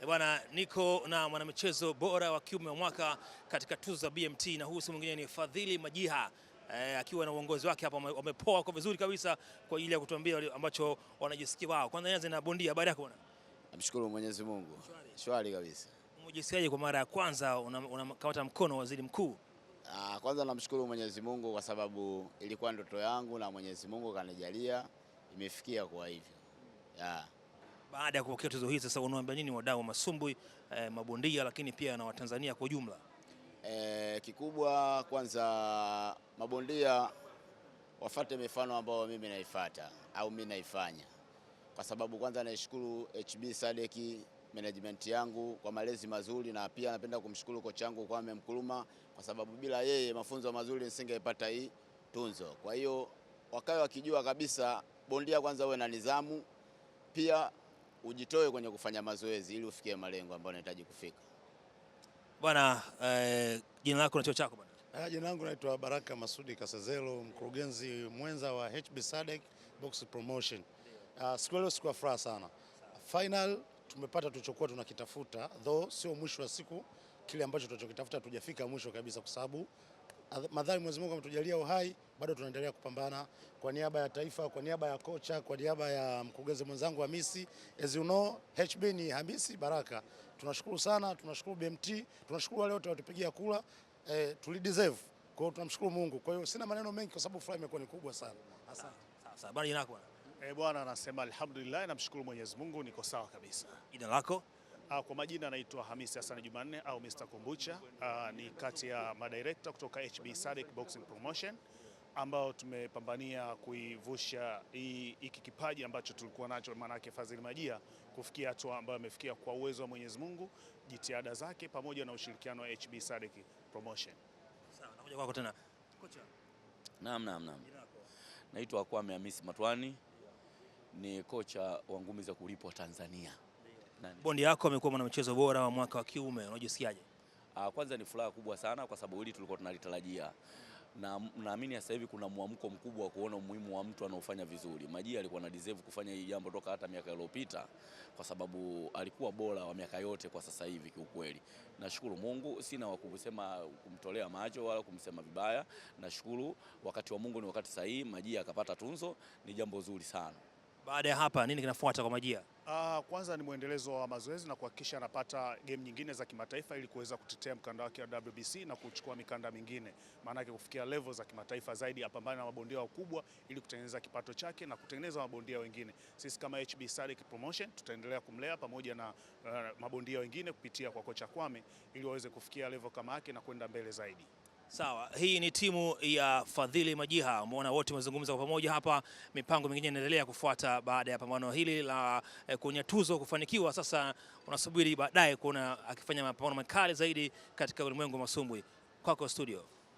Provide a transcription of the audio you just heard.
Bwana, niko na mwanamichezo bora wa kiume wa mwaka katika tuzo za BMT, na huyu si mwingine ni Fadhili Majiha akiwa na uongozi wake hapa. Wamepoa kwa vizuri kabisa kwa ajili ya kutuambia ambacho wanajisikia wao. Kwanza nianze na bondia, habari yako bwana? Namshukuru Mwenyezi Mungu. Shwari kabisa. Umejisikiaje kwa mara ya kwanza unakamata mkono waziri mkuu? Kwanza namshukuru Mwenyezi Mungu kwa sababu ilikuwa ndoto yangu na Mwenyezi Mungu kanijalia imefikia kwa hivyo. Baada ya kupokea tuzo hii sasa unawaambia nini wadau wa masumbwi, mabondia lakini pia na Watanzania kwa ujumla? Kikubwa kwanza mabondia wafate mifano ambao mimi naifuata au mimi naifanya. Kwa sababu kwanza naishukuru HB Sadek management yangu kwa malezi mazuri, na pia napenda kumshukuru kocha wangu Kwame Nkrumah kwa sababu bila yeye mafunzo mazuri nisingepata hii tunzo. Kwa hiyo wakae wakijua kabisa bondia kwanza uwe na nidhamu, pia ujitoe kwenye kufanya mazoezi ili ufikie malengo ambayo unahitaji kufika. Bwana, jina lako na cheo chako bwana? Jina langu naitwa Baraka Masudi Kasazelo, mkurugenzi mwenza wa HB Sadek Box Promotion. Siku leo siku ya furaha sana. Final tumepata tulichokuwa tunakitafuta, though sio mwisho wa siku, kile ambacho tunachokitafuta tujafika mwisho kabisa, kwa sababu madhari Mwenyezi Mungu ametujalia uhai, bado tunaendelea kupambana kwa niaba ya taifa, kwa niaba ya kocha, kwa niaba ya mkurugenzi mwenzangu Hamisi. As you know, HB ni Hamisi Baraka. Tunashukuru sana, tunashukuru BMT, tunashukuru wale wote watupigia kula, tulideserve. Kwa hiyo tunamshukuru Mungu. Kwa hiyo sina maneno mengi kwa sababu furaha imekuwa ni kubwa sana. Asante. Sawa, bwana, jina lako bwana? Bwana, anasema alhamdulillah, namshukuru Mwenyezi Mungu niko sawa kabisa. Jina lako? Kwa majina naitwa Hamisi Hassan Jumanne au Mr. Kombucha. Ni kati ya madirector kutoka HB Sadek Boxing Promotion ambao tumepambania kuivusha hiki kipaji ambacho tulikuwa nacho, maana yake Fadhili Majiha kufikia hatua ambayo amefikia kwa uwezo wa Mwenyezi Mungu, jitihada zake pamoja na ushirikiano wa HB Sadek Promotion. Sawa, nakuja kwako tena. Kocha. Naam. Naitwa Kwame Hamisi Matwani, ni kocha wa ngumi za kulipwa Tanzania. Bondi yako amekuwa mwanamchezo bora wa mwaka wa kiume, unajisikiaje? Kwanza ni furaha kubwa sana kwa sababu hili tulikuwa tunalitarajia, na naamini sasa hivi kuna mwamko mkubwa wa kuona umuhimu wa mtu anaofanya vizuri. Majiha alikuwa na deserve kufanya hii jambo toka hata miaka iliyopita, kwa sababu alikuwa bora wa miaka yote kwa sasa hivi. Kiukweli nashukuru Mungu, sina wa kusema kumtolea macho wala kumsema vibaya. Nashukuru wakati wa Mungu ni wakati sahihi, Majiha akapata tunzo, ni jambo zuri sana. Baada ya hapa nini kinafuata kwa Majiha? Kwanza ni mwendelezo wa mazoezi na kuhakikisha anapata game nyingine za kimataifa ili kuweza kutetea mkanda wake wa WBC na kuchukua mikanda mingine, maana yake kufikia level za kimataifa zaidi, apambane na mabondia wakubwa ili kutengeneza kipato chake na kutengeneza mabondia wengine. Sisi kama HB Sadek Promotion tutaendelea kumlea pamoja na mabondia wengine kupitia kwa kocha Kwame ili waweze kufikia level kama yake na kwenda mbele zaidi. Sawa, hii ni timu ya Fadhili Majiha. Umeona wote wamezungumza kwa pamoja hapa. Mipango mingine inaendelea kufuata baada ya pambano hili la kwenye tuzo kufanikiwa. Sasa unasubiri baadaye kuona akifanya mapambano makali zaidi katika ulimwengu wa masumbwi. Kwako studio.